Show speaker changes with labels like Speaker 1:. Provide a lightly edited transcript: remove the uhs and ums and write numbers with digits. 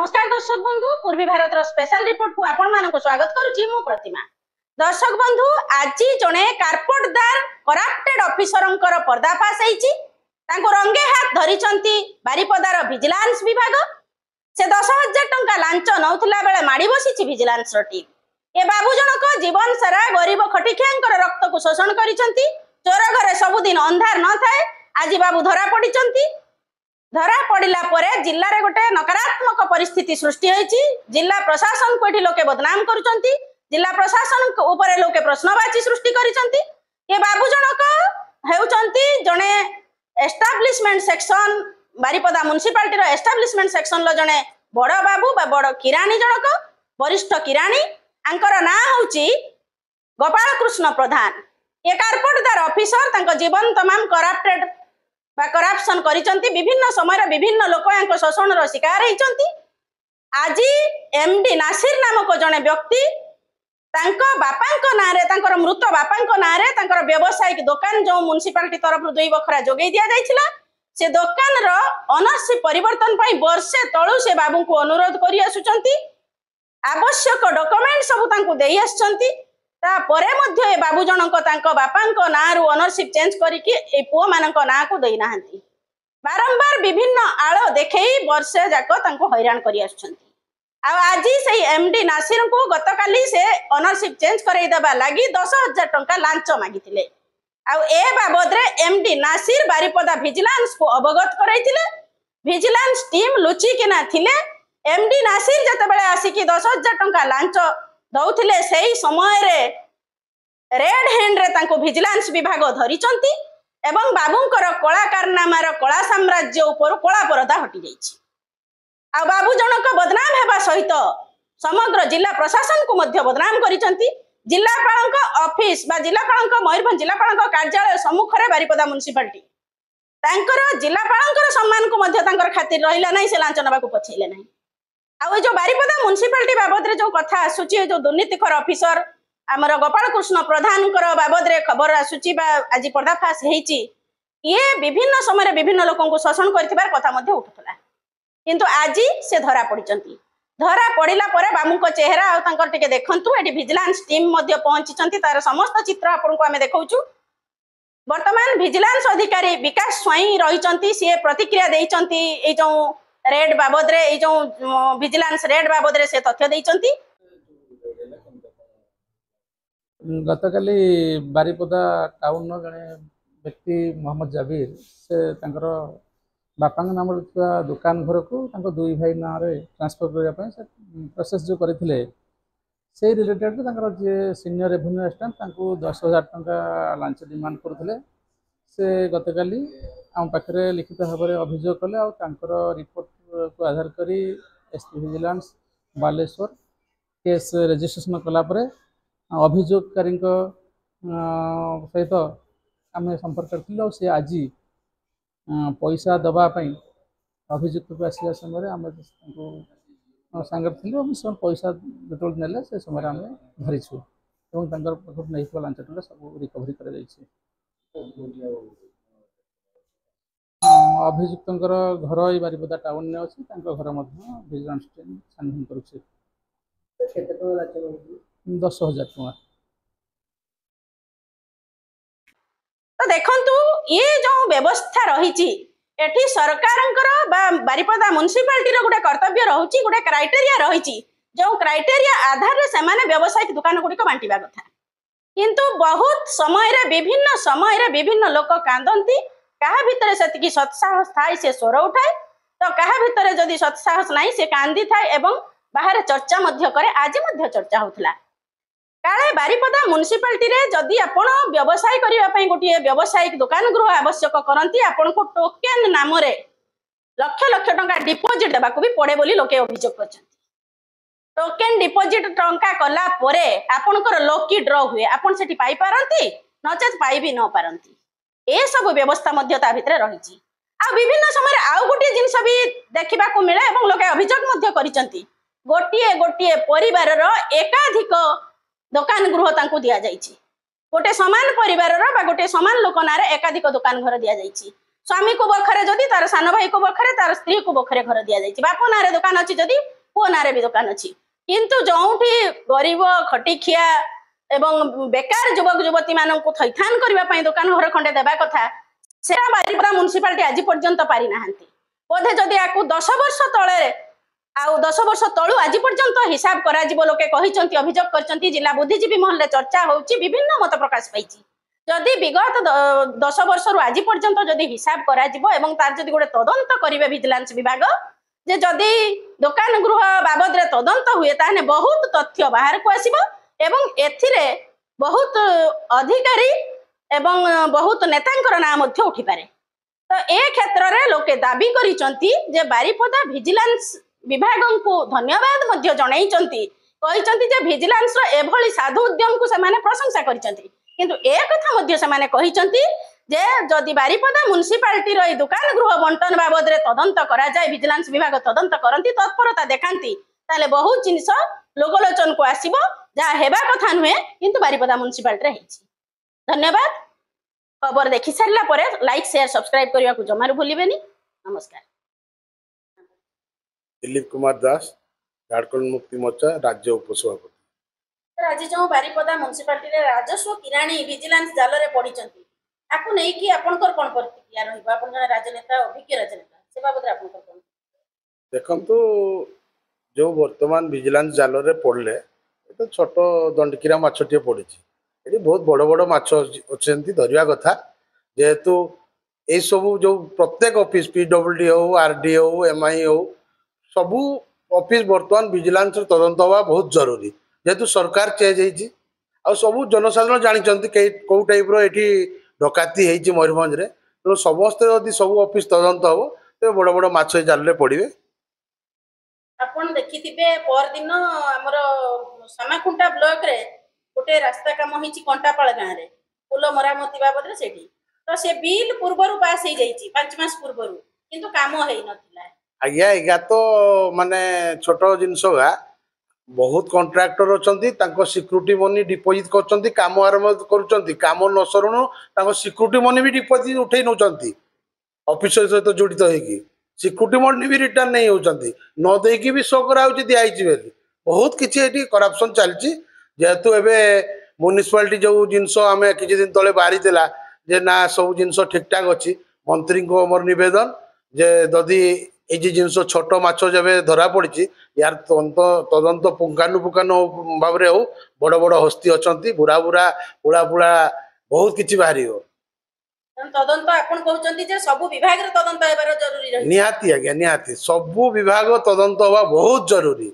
Speaker 1: नमस्कार दर्शक बंधु पूर्वी भारत स्पेशल रिपोर्ट को आपण मानक स्वागत करुछि मु प्रतिमा। दर्शक बंधु आज जने कारपोटदार करप्टेड ऑफिसरंकर पर्दाफाश हेछि। तांको रंगे हाथ धरिचंती बारिपदार विजिलेंस विभाग। से 10,000 टंका लांच नौथला बेले माडी बसिछि विजिलेंस टीम। ए बाबू जनक जीवन सारा गरीब खटिखियांकर रक्त को शोषण करिसंती। चोर घरे सबुदिन अंधार न थाए। आज बाबू धरा पडिचंती। धरा पड़िला परे जिल्ला रे गोटे नकारात्मक परिस्थिति सृष्टि होईची। जिला प्रशासन को एठी लोके बदनाम करूचंती। जिला प्रशासन ऊपर लोके प्रश्नवाची सृष्टि करिसंती। ये बाबू जनक हेउचंती जने एस्टाब्लिशमेंट सेक्शन बारिपदा म्युनिसिपालिटी रो एस्टाब्लिशमेंट सेक्शन लो जने बड़ बाबू बा बड़ किरानी जनक वरिष्ठ किरानी आंकर ना होउची गोपाल कृष्ण प्रधान। ये कारपोटदार ऑफिसर तांको जीवन तमाम करप्टेड करप्शन करिसंती। विभिन्न समय विभिन्न लोक यांको शोषण रो शिकार होइचंती। आज एमडी नासिर नामक जने व्यक्ति तांको बापांको नारे तांकर मृत बापांको नारे तांकर व्यावसायिक दुकान जो म्युनिसिपालिटी तरफ 2 बखरा जोगै दिया जायछिला से दुकान रो ओनरशिप परिवर्तन पई वर्षे तळु से बाबू को अनुरोध करि आसुचंती। आवश्यक डॉक्यूमेंट सब तांको देई आछंती। ता परे मध्य ए बाबू जनक तांको बापांको नारु ओनरशिप चेंज करिकि ए पुओ मानक ना को देई नाहंती। बारंबार विभिन्न आलो देखै वर्षे जाको तांको हैरान करि आछंती। आ आज से एमडी नासिर को गतकाली से ओनरशिप चेंज करई देबा लागि 10,000 टंका लांच मागिथिले। आ ए बाबद रे एमडी नासिर बारिपदा विजिलेंस को अवगत करैथिले। विजिलेंस टीम लुचि किना थिले। एमडी नासिर जते बेले आसिकी 10,000 टंका लांच दौथिले सेही समय रे रेड हैंड रे तांको विजिलेंस विभाग धरिचंती एवं बाबूंकर कला कारनामार कला साम्राज्य ऊपर कला परदा हटि जाइछि। आ बाबू जनक बदनाम हेबा सहित समग्र जिला प्रशासन को मध्य बदनाम करिचंती। जिलापालक ऑफिस बा जिलापालक मयूरभंज जिलापालक कार्यालय सम्मुख रे बारिपदा म्युनिसिपालिटी तांकर जिलापालकर सम्मान को मध्य तांकर खातिर रहिला नै। से लांच नबा को पछैले नै। आ जो बारिपदा म्युनिसिपालिटी बाबद रे जो कथा आसुची जो दुर्नीतिखोर ऑफिसर आमर गोपाल कृष्ण प्रधान बाबद रे खबर आसुची बा आज पर्दाफाश हेची। ये विभिन्न समय विभिन्न लोकों को शोषण करथिबार कथा मध्य उठुतला। किंतु आज से धरा पड़िचंती। धरा पड़िला परे बामू को चेहरा आ तांकर टिके देखंतु। एटी विजिलेंस टीम मध्य पहुंचीचंती। तार समस्त चित्र आपन को आमे देखौचु। वर्तमान विजिलेंस अधिकारी विकास स्वाई रहिचंती। से प्रतिक्रिया देइचंती ए जो रेड बाबद रे ए जो विजिलेंस रेड बाबद रे से तथ्य देइचंती।
Speaker 2: गतकाली बारिपदा टाउन जड़े व्यक्ति मोहम्मद जाबिर से तांकर बापा नाम दुकान घर को 2 भाई ना ट्रांसफर करने प्रोसेस जो करते से रिलेटेड जे सीनियर रेवेन्यू असिस्टेंट 10,000 टंका लांच डिमांड करते। से गतकाली आम पाखे लिखित भाव में अभियोग कले और रिपोर्ट को आधार करी SP vigilance Baleswar case registration कलापर अभियोगकारी सहित आम संपर्क करूँ। सी आज पैसा दवापाई अभियुक्त को आसवा समय आम सांगे थी पैसा जो ने से समय आम धरीछू और नहीं लांच टंका सब रिकवरी कर अभियुक्त घर ये बारिपदा टाउन में अच्छी घर विजिलेंस टीम छानबीन करुचे। 10,000 टंका।
Speaker 1: तो देखंतु ये जो व्यवस्था रही एठी सरकारंकर बा बारिपदा म्युनिसिपालिटी रो गुटे कर्तव्य रहुची गुटे क्राइटेरिया रही जो क्राइटेरिया आधार रे सेमाने व्यावसायिक दुकान गुडी को बांटीबा कथा। किंतु बहुत समय रे विभिन्न लोक कांदंती। कहा भितर सेतिकी सत्साहस थाई से स्वर उठाए तो कहा भितर जदि सत्साहस नाही से कांदी थाए एवं बाहर चर्चा मध्य करे। आज मध्य चर्चा होतला काले बारिपदा म्युनिसिपालिटी रे जदि आपण व्यवसाय करिया पई गोटे व्यावसायिक दुकान गृह आवश्यक करंती आपण को टोकन नाम रे लक्ष लक्ष टंका डिपोजिट देबा को भी पड़े बोली लोके अभियोग करछंती। टोकन डिपोजिट टंका कला परे आपनकर लकी ड्रॉ हुए आपण सेठी पाई पारंती नचेत पाई भी न पारंती। ए सब व्यवस्था मध्य ता भितरे रहिची। आ विभिन्न समय आउ गोटे जिंस भी देखिबा को मिले एवं लोके अभियोग मध्य करिसंती। गोटे परिवार रो एकाधिक दुकान गृह तांको दिया जाइछि। गोटे समान परिवार रो गोटे समान लोक नारे एकाधिक दुकान घर दिया जाइछि। स्वामी को बखरे जदि तार सान भाई को बखरे तार स्त्री को बखरे घर दिया जाइछि। बाप नारे दुकान अछि जदि पुओ नारे भी दुकान अच्छी किंतु जोठी गरीब खटिखिया एवं बेकार युवक युवती मानक थैथान करने दुकान घर खंडे देवा कथा से बारिपदा म्युनिसिपालिटी आज पर्यंत पारि नाहांती बोधे जदि या 10 वर्ष तले आउ 10 वर्ष तलू आज पर्यंत हिसाब करा लोके कहिसंती अभियोग करचंती जिला बुद्धिजीवी महल चर्चा होउची विभिन्न मत प्रकाश पाइची जदि विगत 10 वर्ष रु आज पर्यंत जदि हिसाब करा एवं तार जदि गोटे तदंत करिवे विजिलेंस विभाग जे जदि दुकान गृह बाबद रे तदंत हुए ताने बहुत तथ्य बाहर को आसीबो एवं एथिरे बहुत अधिकारी एवं बहुत नेतांकर नाम मध्य उठी पारे तो ए क्षेत्र रे लोके दाबी करिसंती जे बारिपदा विजिलेंस विभाग को धन्यवाद मध्य जणाइचंती कहिसंती जे विजिलेंस रो एभली साधु उद्यम को से प्रशंसा करिसंती किंतु ए कथा मध्य से कहिसंती जे जदि बारिपदा म्युनिसिपालिटी रो दुकान गृह बंटन बाबद रे तदंत करा जाय विजिलेंस विभाग तदंत करंती तत्परता देखांती ताले बहुत जिनिस लोकलोचन को आसीबो जा हेबा कथा नुहे किंतु बारिपदा म्युनिसिपालिटी रे हेछि। धन्यवाद। खबर देखि सारला परे लाइक शेयर सब्सक्राइब करबा को जमार भूलिबेनी। नमस्कार।
Speaker 3: दिलीप कुमार दास झारखंड मुक्ति मोर्चा राज्य उपसभापति।
Speaker 1: आज जो बारिपदा म्युनिसिपालिटी रे राजस्व किराणी विजिलेंस जाल रे पडिचंती आकु नै कि आपनकर कोन प्रतिक्रिया रहइबा आपन जने राजनेता अभिज्ञ राजनेता से बाबद आपनकर कोन
Speaker 3: देखंतु जो वर्तमान विजिलेंस जाल रे पड़ले तो छोट दंडकीरा माछटिए पड़िछि एटी बहुत बड़ बड़ माछ अछंती धरिया कथा जेहेतु ए सब जो प्रत्येक ऑफिस पीडब्ल्यूडी हो आरडी हो एमआई हो सबू ऑफिस वर्तमान विजिलेंस तदंत हवा बहुत जरूरी जेहेतु सरकार चेंज होती आ सबू जनसाधारण जानते कौ टाइप री डकाती होती मयूरभंज रे तो समस्ते यदि सब ऑफिस तदंत हम तो बड़ बड़ माछ जाल पड़े।
Speaker 1: आपण देखिथिबे पर दिन हमर समाखुंटा ब्लॉक रे गोटे रास्ता काम होईची कंटापाळ गां रे पुल मरामती बाबद रे सेठी तो से बिल पूर्वरु पास हो जाईची 5 मास पूर्वरु किंतु काम हेई नथिला
Speaker 3: आज्ञा एगा तो माने छोट जिनस गा बहुत कॉन्ट्रैक्टर अछंती तांको सिक्यूरिटी मनी डिपोजिट करचंती काम आरंभ करचंती काम न सरुनु तांको सिक्यूरिटी मनी भी डिपोजिट उठै नउचंती ऑफिसर सहित जड़ित होइकी सिक्यूरिटी मनी भी रिटर्न नहीं होचंती न देकी भी शो करा होची दियाइची बेली बहुत किछि एटी करप्शन चलची जेहेतु एबे म्युनिसिपालिटी जो जिनस आमे किछि दिन तले बारी देला जे ना सब जिनस ठीक ठाक अछि मंत्री को हमर निवेदन जे जदि ये जिनस छोट माछ जब धरा पड़ी यार तदंत पुंखानुपुंखानु भाव में हो बड़ बड़ हस्ती अच्छा बुढ़ा बुढ़ा पुड़ा पुड़ा बहुत किसी बाहर
Speaker 1: तदंत आपण कहउचंती जे सब विभाग रे तदंत हेबार जरूरी रही
Speaker 3: निहाती आज्ञा निहाती सब विभाग तदंत हवा बहुत जरूरी।